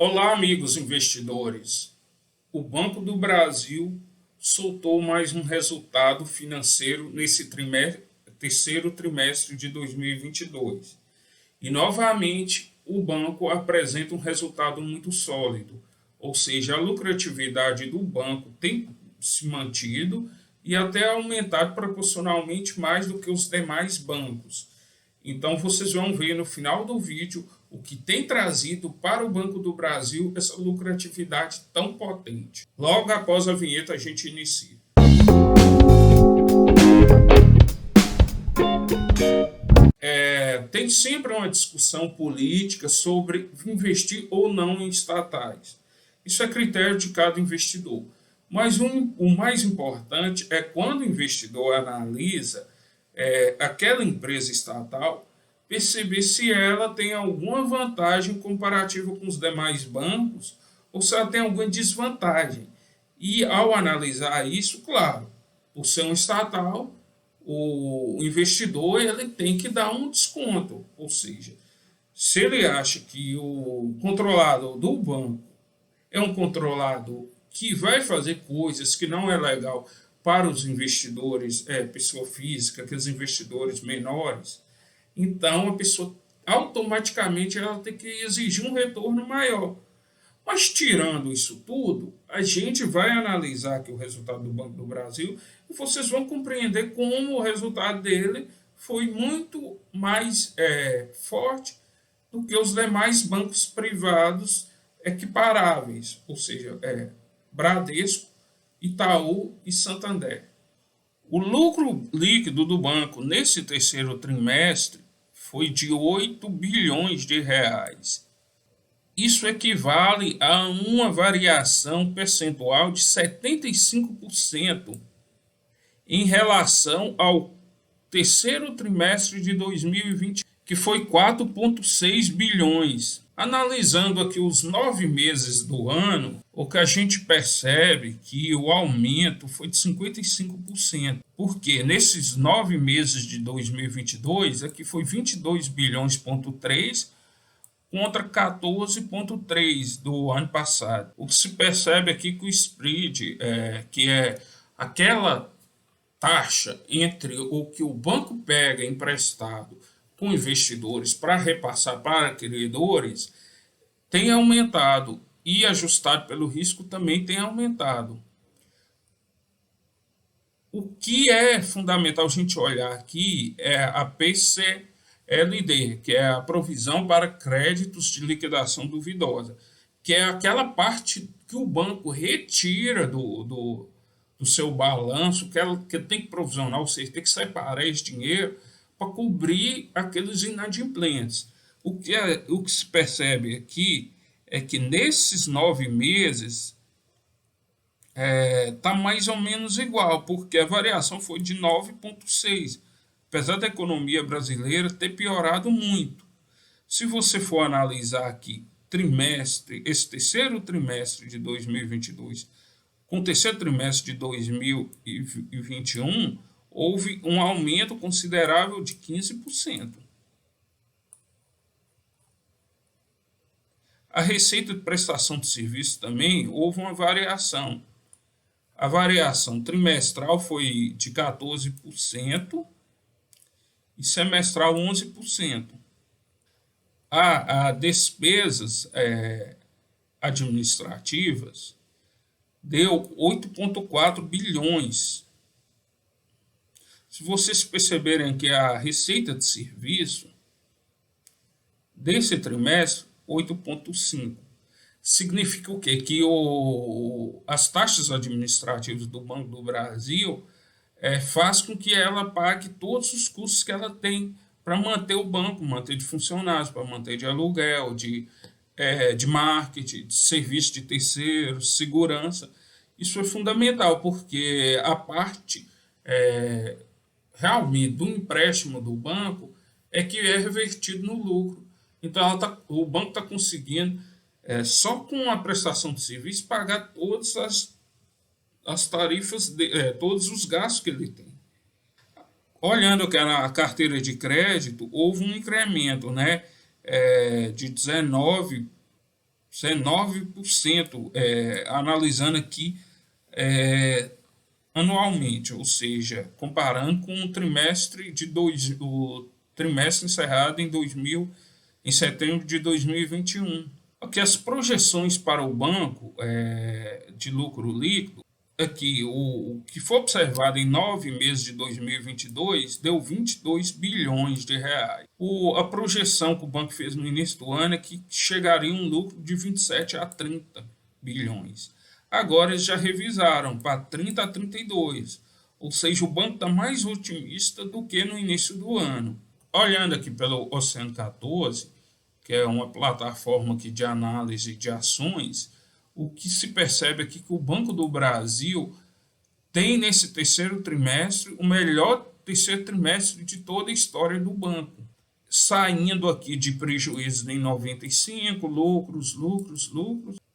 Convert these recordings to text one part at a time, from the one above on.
Olá, amigos investidores. O Banco do Brasil soltou mais um resultado financeiro nesse terceiro trimestre de 2022. E, novamente, o banco apresenta um resultado muito sólido, ou seja, a lucratividade do banco tem se mantido e até aumentado proporcionalmente mais do que os demais bancos. Então, vocês vão ver no final do vídeo o que tem trazido para o Banco do Brasil essa lucratividade tão potente. Logo após a vinheta, a gente inicia. Tem sempre uma discussão política sobre investir ou não em estatais. Isso é critério de cada investidor. Mas o mais importante é quando o investidor analisa aquela empresa estatal, perceber se ela tem alguma vantagem comparativa com os demais bancos ou se ela tem alguma desvantagem. E ao analisar isso, claro, por ser um estatal, o investidor ele tem que dar um desconto, ou seja, se ele acha que o controlador do banco é um controlador que vai fazer coisas que não é legal para os investidores, pessoa física, aqueles investidores menores, então a pessoa automaticamente ela tem que exigir um retorno maior. Mas tirando isso tudo, a gente vai analisar aqui o resultado do Banco do Brasil e vocês vão compreender como o resultado dele foi muito mais forte do que os demais bancos privados equiparáveis, ou seja, Bradesco, Itaú e Santander. O lucro líquido do banco nesse terceiro trimestre foi de 8 bilhões de reais. Isso equivale a uma variação percentual de 75% em relação ao terceiro trimestre de 2020, que foi 4,6 bilhões. Analisando aqui os 9 meses do ano, o que a gente percebe que o aumento foi de 55%. Porque nesses 9 meses de 2022, aqui foi 22 bilhões,3 contra 14,3 do ano passado. O que se percebe aqui que o spread, que é aquela taxa entre o que o banco pega emprestado com investidores para repassar para credores, tem aumentado e ajustado pelo risco também tem aumentado. O que é fundamental a gente olhar aqui é a PCLD, que é a provisão para créditos de liquidação duvidosa, que é aquela parte que o banco retira do seu balanço, que tem que provisionar, ou seja, tem que separar esse dinheiro para cobrir aqueles inadimplentes. O que se percebe aqui é que nesses 9 meses está mais ou menos igual, porque a variação foi de 9,6, apesar da economia brasileira ter piorado muito. Se você for analisar aqui esse terceiro trimestre de 2022 com o terceiro trimestre de 2021, houve um aumento considerável de 15%. A receita de prestação de serviço também houve uma variação. A variação trimestral foi de 14% e semestral 11%. A despesas administrativas deu 8,4 bilhões. Se vocês perceberem que a receita de serviço desse trimestre, 8,5. Significa o quê? Que as taxas administrativas do Banco do Brasil faz com que ela pague todos os custos que ela tem para manter o banco, manter de funcionários, para manter de aluguel, de marketing, de serviço de terceiros, segurança. Isso é fundamental, porque a parte realmente do empréstimo do banco é que é revertido no lucro. Então o banco está conseguindo, só com a prestação de serviço, pagar todas as tarifas, todos os gastos que ele tem. Olhando aqui na carteira de crédito, houve um incremento, né, de 19 19%, analisando aqui anualmente, ou seja, comparando com o trimestre encerrado em setembro de 2021. Aqui as projeções para o banco de lucro líquido, aqui o que foi observado em 9 meses de 2022 deu 22 bilhões de reais. A projeção que o banco fez no início do ano é que chegaria um lucro de 27 a 30 bilhões. Agora eles já revisaram para 30 a 32, ou seja, o banco está mais otimista do que no início do ano. Olhando aqui pelo Oceano 14, que é uma plataforma aqui de análise de ações, o que se percebe aqui é que o Banco do Brasil tem nesse terceiro trimestre o melhor terceiro trimestre de toda a história do banco, saindo aqui de prejuízos em 95, lucros,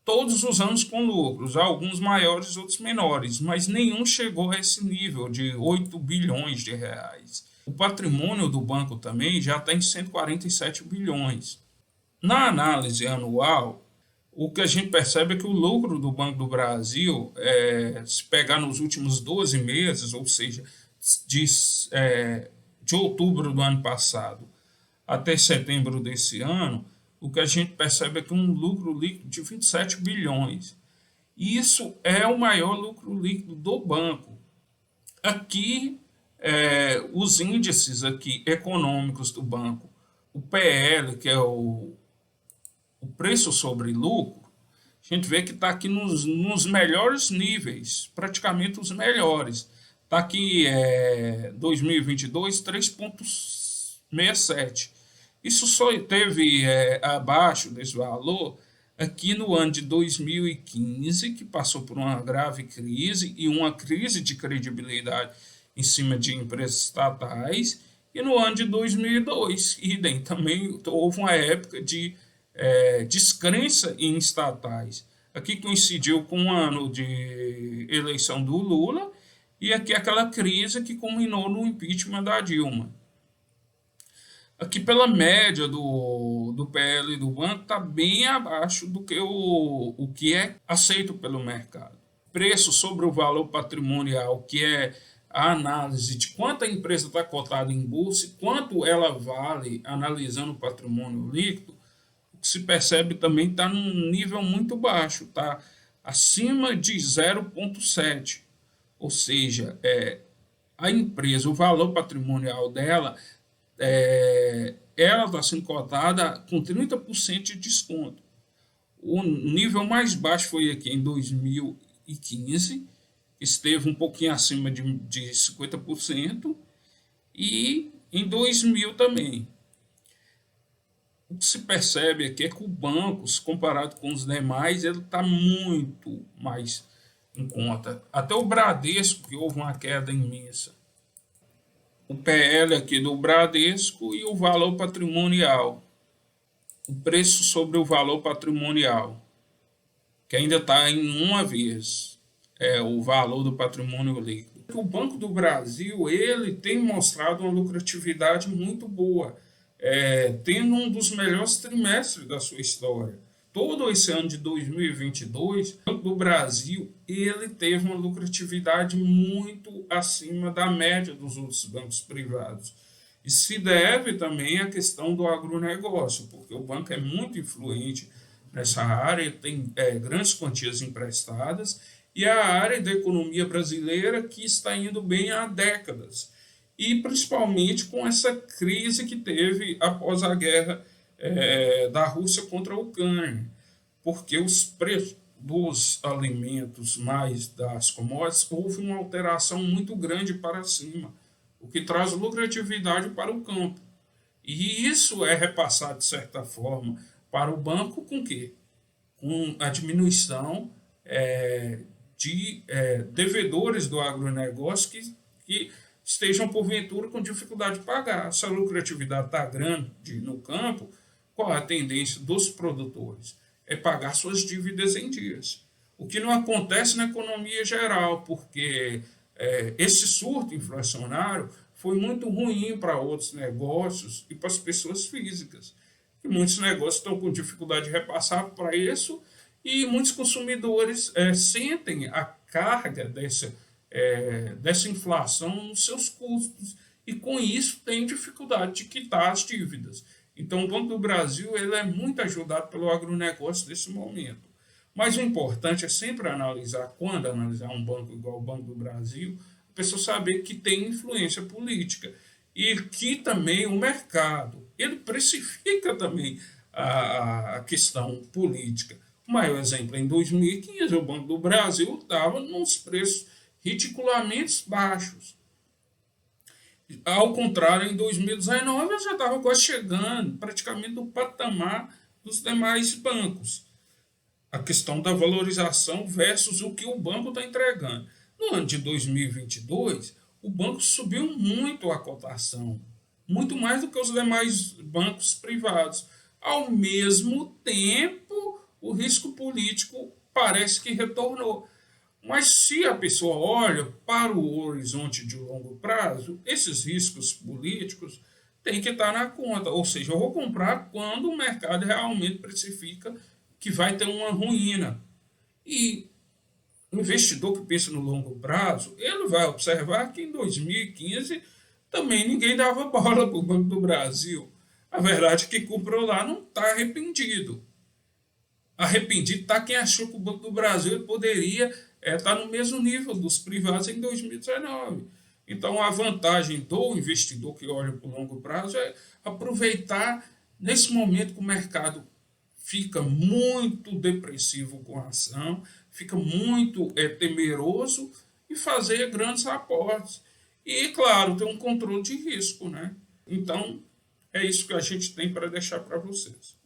todos os anos com lucros, alguns maiores, outros menores, mas nenhum chegou a esse nível de 8 bilhões de reais. O patrimônio do banco também já está em 147 bilhões. Na análise anual, o que a gente percebe é que o lucro do Banco do Brasil, se pegar nos últimos 12 meses, ou seja, de outubro do ano passado até setembro desse ano, o que a gente percebe é que um lucro líquido de 27 bilhões. Isso é o maior lucro líquido do banco. Aqui, os índices aqui econômicos do banco, o PL, que é o preço sobre lucro, a gente vê que está aqui nos melhores níveis, praticamente os melhores. Está aqui 2022, 3,67. Isso só teve abaixo desse valor aqui no ano de 2015, que passou por uma grave crise e uma crise de credibilidade em cima de empresas estatais, e no ano de 2002, idem, também houve uma época de descrença em estatais. Aqui coincidiu com o ano de eleição do Lula e aqui aquela crise que culminou no impeachment da Dilma. Aqui pela média do PL do banco está bem abaixo do que o que é aceito pelo mercado. Preço sobre o valor patrimonial, que é a análise de quanto a empresa está cotada em bolsa e quanto ela vale analisando o patrimônio líquido, o que se percebe também está num nível muito baixo, está acima de 0,7. Ou seja, a empresa, o valor patrimonial dela, ela está sendo cotada com 30% de desconto. O nível mais baixo foi aqui em 2015, esteve um pouquinho acima de 50%, e em 2000 também. O que se percebe aqui é que o banco, comparado com os demais, ele está muito mais em conta. Até o Bradesco, que houve uma queda imensa. O PL aqui do Bradesco e o valor patrimonial. O preço sobre o valor patrimonial, que ainda está em uma vez, o valor do patrimônio líquido. O Banco do Brasil, ele tem mostrado uma lucratividade muito boa, tendo um dos melhores trimestres da sua história. Todo esse ano de 2022, o Banco do Brasil ele teve uma lucratividade muito acima da média dos outros bancos privados. E se deve também à questão do agronegócio, porque o banco é muito influente nessa área, tem grandes quantias emprestadas, e a área da economia brasileira que está indo bem há décadas. E principalmente com essa crise que teve após a guerra da Rússia contra a Ucrânia, porque os preços dos alimentos mais das commodities houve uma alteração muito grande para cima, o que traz lucratividade para o campo. E isso é repassado, de certa forma, para o banco com quê? Com a diminuição de devedores do agronegócio que estejam, porventura, com dificuldade de pagar. Se a lucratividade está grande no campo, qual é a tendência dos produtores? É pagar suas dívidas em dias. O que não acontece na economia geral, porque esse surto inflacionário foi muito ruim para outros negócios e para as pessoas físicas. que muitos negócios estão com dificuldade de repassar preço e muitos consumidores sentem a carga dessa inflação nos seus custos e com isso têm dificuldade de quitar as dívidas. Então o Banco do Brasil ele é muito ajudado pelo agronegócio nesse momento. Mas o importante é sempre analisar, quando analisar um banco igual o Banco do Brasil, a pessoa saber que tem influência política e que também o mercado, ele precifica também a questão política. O maior exemplo, em 2015, o Banco do Brasil estava nos preços ridiculamente baixos. Ao contrário, em 2019, eu já estava quase chegando, praticamente no patamar dos demais bancos. A questão da valorização versus o que o banco está entregando. No ano de 2022, o banco subiu muito a cotação, muito mais do que os demais bancos privados. Ao mesmo tempo, o risco político parece que retornou. Mas se a pessoa olha para o horizonte de longo prazo, esses riscos políticos têm que estar na conta. Ou seja, eu vou comprar quando o mercado realmente precifica que vai ter uma ruína. E o investidor que pensa no longo prazo, ele vai observar que em 2015 também ninguém dava bola para o Banco do Brasil. A verdade é que comprou lá não está arrependido. Arrependido está quem achou que o Banco do Brasil poderia estar no mesmo nível dos privados em 2019. Então, a vantagem do investidor que olha para o longo prazo é aproveitar nesse momento que o mercado fica muito depressivo com a ação, fica muito temeroso e fazer grandes aportes. E, claro, ter um controle de risco, né? Então, é isso que a gente tem para deixar para vocês.